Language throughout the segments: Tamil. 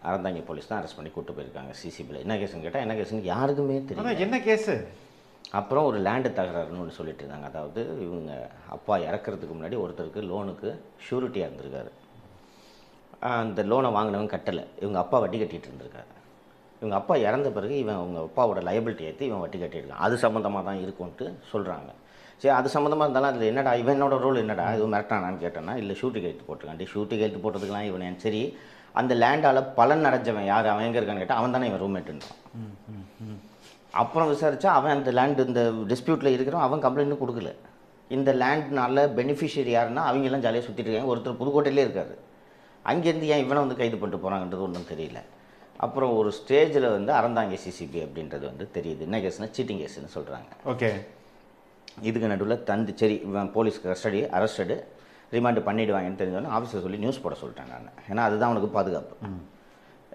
அறந்தாங்கி போலீஸ் தான் அரெஸ்ட் பண்ணி கூட்டு போயிருக்காங்க சிசிபியில். என்ன கேஸுன்னு கேட்டால் என்ன கேஸுன்னு யாருக்குமே தெரியும். என்ன கேஸு? அப்புறம் ஒரு லேண்டு தகராறுன்னு ஒன்று சொல்லிட்டு இருந்தாங்க. அதாவது இவங்க அப்பா இறக்கிறதுக்கு முன்னாடி ஒருத்தருக்கு லோனுக்கு ஷூரிட்டியாக இருந்திருக்காரு. அந்த லோனை வாங்கினவங்க கட்டலை, இவங்க அப்பா வட்டி கட்டிகிட்டு இருந்திருக்காரு. இவங்க அப்பா இறந்த பிறகு இவன் அவங்க அப்பாவோட லைபிலிட்டி ஏற்றி இவன் வட்டி கட்டியிருக்கான். அது சம்மந்தமாக தான் இருக்கும்ன்ட்டு சொல்கிறாங்க. சரி, அது சம்மந்தமாக இருந்தாலும் அதில் என்னடா இவனோட ரோல் என்னடா, இது மிரட்டானான்னு கேட்டேன்னா இல்லை ஷூரிட்டி கையெழுத்து போட்டிருக்காண்டி. ஷூரிட்டி கையெழுத்து போட்டதுக்கெலாம் இவன் சரி, அந்த லேண்டால் பலன் அடைஞ்சவன் யார், அவன் எங்கே இருக்கான்னு கேட்டால் அவன் தானே இவன் ரூம்மேட்டுன்றான். அப்புறம் விசாரித்தா அவன் அந்த லேண்டு இந்த டிஸ்பியூட்டில் இருக்கிறவன் அவன் கம்ப்ளைண்ட்டும் கொடுக்கல. இந்த லேண்ட்னால பெனிஃபிஷியரி யாருன்னா அவங்கெல்லாம் ஜாலியாக சுற்றிட்டு இருக்காங்க. ஒருத்தர் புதுக்கோட்டையிலே இருக்காரு. அங்கேருந்து ஏன் இவனை வந்து கைது பண்ணிட்டு போகிறாங்கன்றது ஒன்றும் தெரியல. அப்புறம் ஒரு ஸ்டேஜில் வந்து அறந்தாங்கி சிசிபி அப்படின்றது வந்து தெரியுது. என்ன கேஸ்னால் சீட்டிங் கேஸ்ன்னு சொல்கிறாங்க. ஓகே. இதுக்கு நடுவில் சரி இவன் போலீஸ் கஸ்டடி அரெஸ்டடு ரிமாண்டு பண்ணிவிடுவாங்கன்னு தெரிஞ்சோன்னே ஆஃபீஸில் சொல்லி நியூஸ் போட சொல்லிட்டேன் நான். ஏன்னா அதுதான் அவனுக்கு பாதுகாப்பு.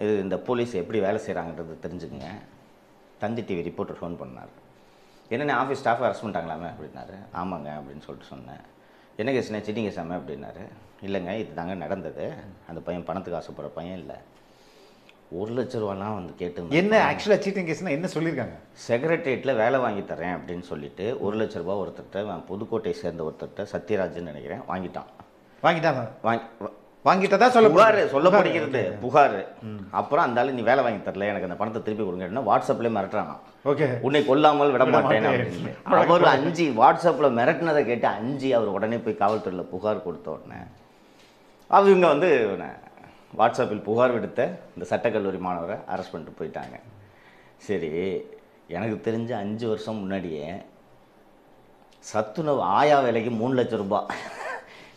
இது இந்த போலீஸ் எப்படி வேலை செய்கிறாங்கன்றது தெரிஞ்சுக்குங்க. தந்தி டிவி ரிப்போர்ட்டர் ஃபோன் பண்ணார். என்னென்ன ஆஃபீஸ் ஸ்டாஃப் அரெஸ்ட் பண்ணிட்டாங்களாமே அப்படின்னாரு. ஆமாங்க அப்படின்னு சொல்லிட்டு சொன்னேன். என்ன கேஸ்ண்ணே சீட்டிங் கேஸாமே அப்படின்னாரு. இல்லைங்க இது தாங்க நடந்தது, அந்த பையன் பணத்துக்கு ஆசைப்படுற பையன் இல்லை, 1 லட்ச ரூபாலாம் வந்து கேட்டு. என்ன ஆக்சுவலாக சீட்டிங் கேஸ்னால் என்ன சொல்லியிருக்காங்க? செக்ரட்டரியேட்டில் வேலை வாங்கி தரேன் அப்படின்னு சொல்லிட்டு 1 லட்ச ரூபா ஒருத்தர்கிட்ட, புதுக்கோட்டை சேர்ந்த ஒருத்தர்கிட்ட சத்யராஜ்னு நினைக்கிறேன், வாங்கிட்டாங்க. வாங்கிட்டதா சொல்லப்படுகிறது புகார். அப்புறம் அந்த ஆளு நீ வேலை வாங்கி தரல, எனக்கு அந்த பணத்தை திருப்பி கொடுங்கன்னா வாட்ஸ்அப்லேயே மிரட்டுறானா. ஓகே, உன்னை கொல்லாமல் விட மாட்டேன் அப்படின்னு. அவர் 5 வாட்ஸ்அப்பில் மிரட்டினதை கேட்டு 5 அவர் உடனே போய் காவல்துறையில் புகார் கொடுத்த உடனே அவங்க வந்து வாட்ஸ்அப்பில் புகார் விடுத்த இந்த சட்டக்கல்லூரி மாணவரை அரெஸ்ட் பண்ணிட்டு போயிட்டாங்க. சரி, எனக்கு தெரிஞ்ச 5 வருஷம் முன்னாடியே சத்துணவு ஆயா வேலைக்கு 3 லட்ச ரூபா.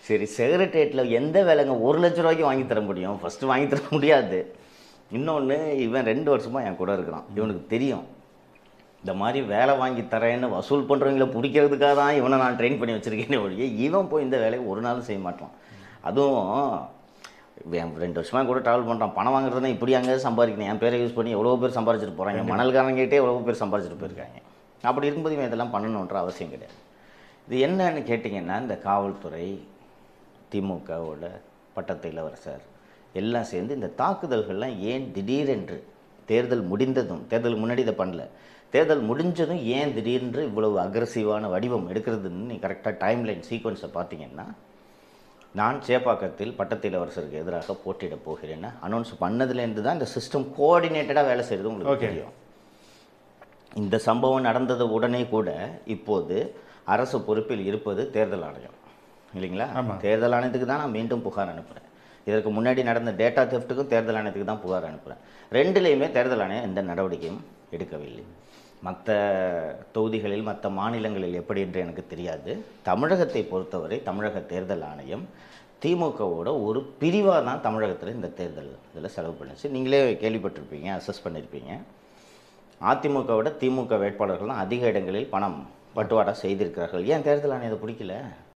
சரி, செக்ரட்டரியேட்டில் எந்த வேலைங்க 1 லட்ச ரூபாய்க்கு வாங்கி தர முடியும்? ஃபஸ்ட்டு வாங்கி தர முடியாது. இன்னொன்று, இவன் 2 வருஷமாக என் கூட இருக்கிறான். இவனுக்கு தெரியும் இந்த மாதிரி வேலை வாங்கி தரேன்னு வசூல் பண்ணுறவங்கள பிடிக்கிறதுக்காக தான் இவனை நான் ட்ரெயின் பண்ணி வச்சுருக்கேன்னு ஒழிய இவன் போய் இந்த வேலையை ஒரு நாளும் செய்ய மாட்டான். அதுவும் 2 வருஷமாக கூட ட்ராவல் பண்ணுறான். பணம் வாங்குறதுனா இப்படி அங்கே சம்பாதிக்கணும். என் பேரை யூஸ் பண்ணி எவ்வளோ பேர் சம்பாதிச்சிட்டு போகிறாங்க. மணல்காரங்கிட்டே எவ்வளோ பேர் சம்பாதிச்சிட்டு போயிருக்காங்க. அப்படி இருக்கும்போது இவன் இதெல்லாம் பண்ணணுன்ற அவசியம் கிடையாது. இது என்னன்னு கேட்டிங்கன்னா, இந்த காவல்துறை, திமுகவோட பட்டத்து இளவரசர் எல்லாம் சேர்ந்து இந்த தாக்குதல்கள்லாம் ஏன் திடீரென்று தேர்தல் முடிந்ததும், தேர்தல் முன்னாடி இதை பண்ணல, தேர்தல் முடிஞ்சதும் ஏன் திடீரென்று இவ்வளவு அக்ரெசிவான வடிவம் எடுக்கிறதுன்னு நீ கரெக்டாக டைம்லைன் சீக்வன்ஸை பார்த்தீங்கன்னா, நான் சேப்பாக்கத்தில் பட்டத்து இளவரசருக்கு எதிராக போட்டியிட போகிறேன்னு அனௌன்ஸ் பண்ணதுலேருந்து தான் இந்த சிஸ்டம் கோஆர்டினேட்டடாக வேலை செய்கிறது உங்களுக்கு தெரியும். இந்த சம்பவம் நடந்தது உடனே கூட இப்போது அரசு பொறுப்பில் இருப்பது தேர்தல் ஆணையம் இல்லைங்களா? தேர்தல் ஆணையத்துக்கு தான் நான் மீண்டும் புகார் அனுப்புகிறேன். இதற்கு முன்னாடி நடந்த டேட்டா தெஃப்ட்டுக்கும் தேர்தல் ஆணையத்துக்கு தான் புகார் அனுப்புகிறேன். 2லேயுமே தேர்தல் ஆணையம் எந்த நடவடிக்கையும் எடுக்கவில்லை. மற்ற தொகுதிகளில் மற்ற மாநிலங்களில் எப்படி என்று எனக்கு தெரியாது. தமிழகத்தை பொறுத்தவரை தமிழக தேர்தல் ஆணையம் திமுகவோட ஒரு பிரிவாக தான் தமிழகத்தில் இந்த தேர்தல் இதில் செலவு பண்ணிச்சு. நீங்களே கேள்விப்பட்டிருப்பீங்க, அசஸ் பண்ணியிருப்பீங்க. அதிமுகவோட திமுக வேட்பாளர்கள் தான் அதிக இடங்களில் பணம் பட்டுவாடா செய்திருக்கிறார்கள். ஏன் தேர்தல் ஆணையம் அதை பிடிக்கல?